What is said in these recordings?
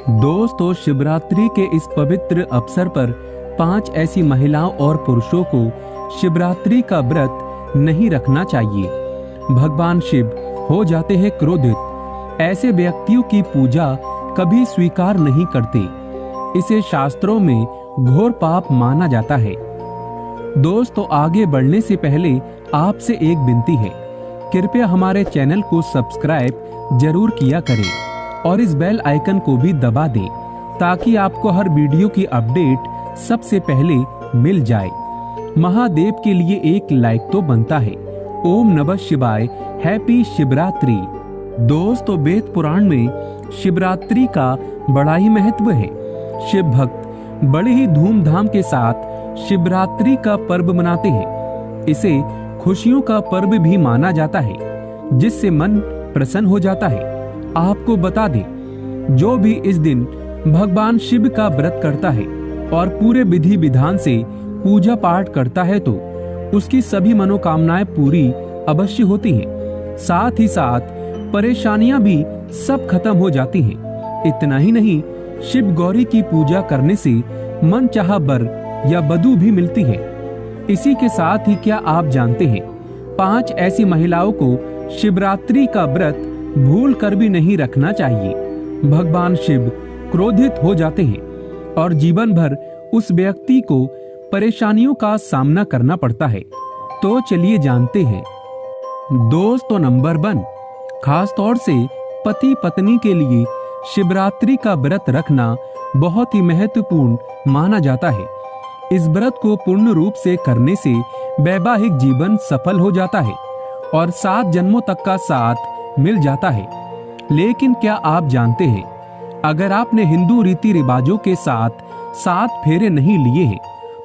दोस्तों, शिवरात्रि के इस पवित्र अवसर पर 5 ऐसी महिलाओं और पुरुषों को शिवरात्रि का व्रत नहीं रखना चाहिए। भगवान शिव हो जाते हैं क्रोधित। ऐसे व्यक्तियों की पूजा कभी स्वीकार नहीं करते। इसे शास्त्रों में घोर पाप माना जाता है। दोस्तों, आगे बढ़ने से पहले आपसे एक विनती है, कृपया हमारे चैनल को सब्सक्राइब जरूर किया करें और इस बेल आइकन को भी दबा दें ताकि आपको हर वीडियो की अपडेट सबसे पहले मिल जाए। महादेव के लिए एक लाइक तो बनता है। ओम नमः शिवाय। हैप्पी शिवरात्रि। दोस्तों, वेद पुराण में शिवरात्रि का बड़ा ही महत्व है। शिव भक्त बड़े ही धूमधाम के साथ शिवरात्रि का पर्व मनाते हैं। इसे खुशियों का पर्व भी माना जाता है, जिससे मन प्रसन्न हो जाता है। आपको बता दें, जो भी इस दिन भगवान शिव का व्रत करता है और पूरे विधि विधान से पूजा पाठ करता है तो उसकी सभी मनोकामनाएं पूरी अवश्य होती हैं। साथ ही साथ परेशानियां भी सब खत्म हो जाती हैं। इतना ही नहीं, शिव गौरी की पूजा करने से मन चाहा वर या वधू भी मिलती है। इसी के साथ ही क्या आप जानते हैं, 5 ऐसी महिलाओं को शिवरात्रि का व्रत भूल कर भी नहीं रखना चाहिए। भगवान शिव क्रोधित हो जाते हैं और जीवन भर उस व्यक्ति को परेशानियों का सामना करना पड़ता है। तो चलिए जानते हैं। दोस्तों, नंबर 1, खास तौर से पति पत्नी के लिए शिवरात्रि का व्रत रखना बहुत ही महत्वपूर्ण माना जाता है। इस व्रत को पूर्ण रूप से करने से वैवाहिक जीवन सफल हो जाता है और 7 जन्मों तक का साथ मिल जाता है। लेकिन क्या आप जानते हैं, अगर आपने हिंदू रीति रिवाजों के साथ 7 फेरे नहीं लिए हैं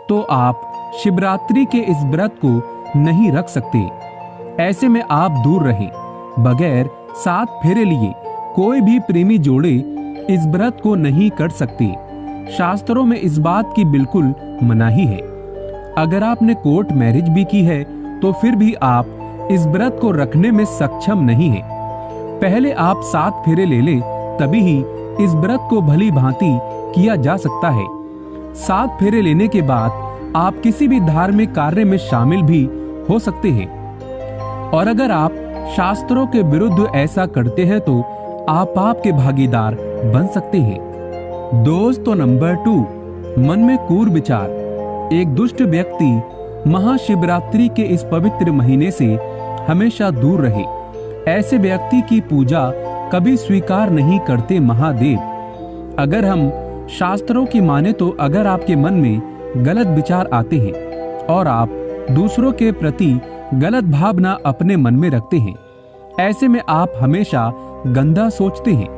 तो आप शिवरात्रि के इस व्रत को नहीं रख सकते। ऐसे में आप दूर रहें। बगैर 7 फेरे लिए कोई भी प्रेमी जोड़े इस व्रत को नहीं कर सकते। शास्त्रों में इस बात की बिल्कुल मनाही है। अगर आपने कोर्ट मैरिज भी की है तो फिर भी आप इस व्रत को रखने में सक्षम नहीं है। पहले आप 7 फेरे ले लें, तभी ही इस व्रत को भली भांति किया जा सकता है। 7 फेरे लेने के बाद आप किसी भी धार्मिक कार्य में शामिल भी हो सकते हैं। और अगर आप शास्त्रों के विरुद्ध ऐसा करते हैं तो आप पाप के भागीदार बन सकते हैं। दोस्तों, नंबर 2, मन में क्रूर विचार। एक दुष्ट व्यक्ति महाशिवरात्रि के इस पवित्र महीने से हमेशा दूर रहे। ऐसे व्यक्ति की पूजा कभी स्वीकार नहीं करते महादेव। अगर हम शास्त्रों की माने तो अगर आपके मन में गलत विचार आते हैं और आप दूसरों के प्रति गलत भावना अपने मन में रखते हैं, ऐसे में आप हमेशा गंदा सोचते हैं,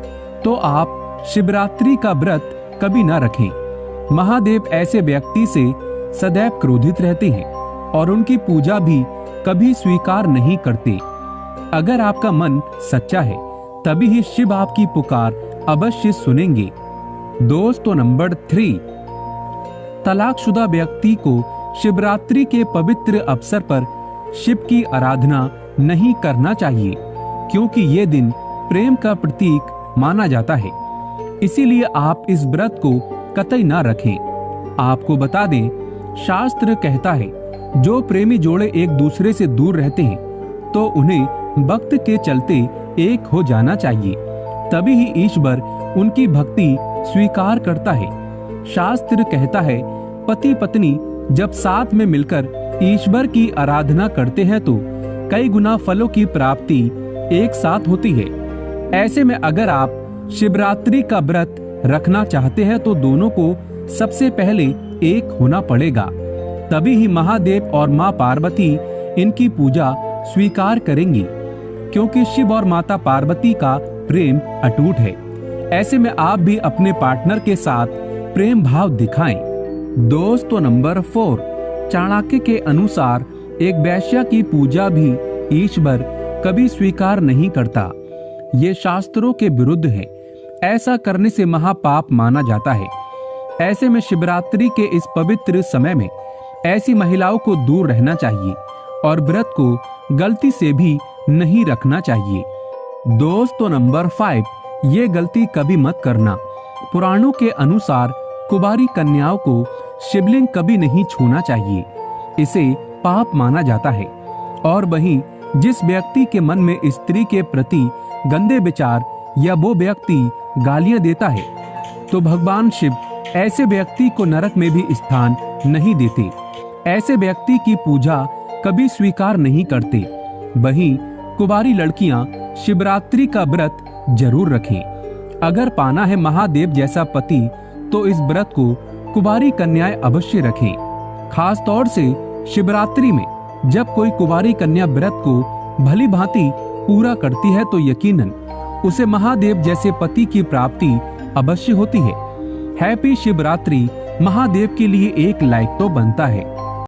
तो आप शिवरात्रि का व्रत कभी ना रखें। महादेव ऐसे व्यक्ति से सदैव क्रोधित रहते हैं और उनकी पूजा भी कभी स्वीकार नहीं करते। अगर आपका मन सच्चा है तभी ही शिव आपकी पुकार अवश्य सुनेंगे। दोस्तों, नंबर 3, तलाकशुदा व्यक्ति को शिवरात्रि के पवित्र अवसर पर शिव की आराधना नहीं करना चाहिए, क्योंकि ये दिन प्रेम का प्रतीक माना जाता है। इसीलिए आप इस व्रत को कतई ना रखें। आपको बता दें, शास्त्र कहता है, जो प्रेमी जोड़े एक दूसरे से दूर रहते हैं तो उन्हें वक्त के चलते एक हो जाना चाहिए, तभी ही ईश्वर उनकी भक्ति स्वीकार करता है। शास्त्र कहता है, पति पत्नी जब साथ में मिलकर ईश्वर की आराधना करते हैं तो कई गुना फलों की प्राप्ति एक साथ होती है। ऐसे में अगर आप शिवरात्रि का व्रत रखना चाहते हैं तो दोनों को सबसे पहले एक होना पड़ेगा, तभी ही महादेव और माँ पार्वती इनकी पूजा स्वीकार करेंगी, क्योंकि शिव और माता पार्वती का प्रेम अटूट है। ऐसे में आप भी अपने पार्टनर के साथ प्रेम भाव दिखाएं। दोस्तों, नंबर 4, चाणक्य के अनुसार एक वैश्या की पूजा भी ईश्वर कभी स्वीकार नहीं करता। ये शास्त्रों के विरुद्ध है। ऐसा करने से महापाप माना जाता है। ऐसे में शिवरात्रि के इस पवित्र समय में ऐसी महिलाओं को दूर रहना चाहिए और व्रत को गलती से भी नहीं रखना चाहिए। दोस्तों, नंबर 5, ये गलती कभी मत करना। पुराणों के अनुसार कुंवारी कन्याओं को शिवलिंग कभी नहीं छूना चाहिए, इसे पाप माना जाता है। और वहीं जिस व्यक्ति के मन में स्त्री के प्रति गंदे विचार या वो व्यक्ति गालियां देता है, तो भगवान शिव ऐसे व्यक्ति को नरक में भी स्थान नहीं देते। ऐसे व्यक्ति की पूजा कभी स्वीकार नहीं करते। वहीं कुंवारी लड़कियां शिवरात्रि का व्रत जरूर रखें। अगर पाना है महादेव जैसा पति तो इस व्रत को कुंवारी कन्याएं अवश्य रखें। खास तौर से शिवरात्रि में जब कोई कुंवारी कन्या व्रत को भली भांति पूरा करती है तो यकीनन उसे महादेव जैसे पति की प्राप्ति अवश्य होती है। हैप्पी शिवरात्रि महादेव के लिए एक लाइक तो बनता है।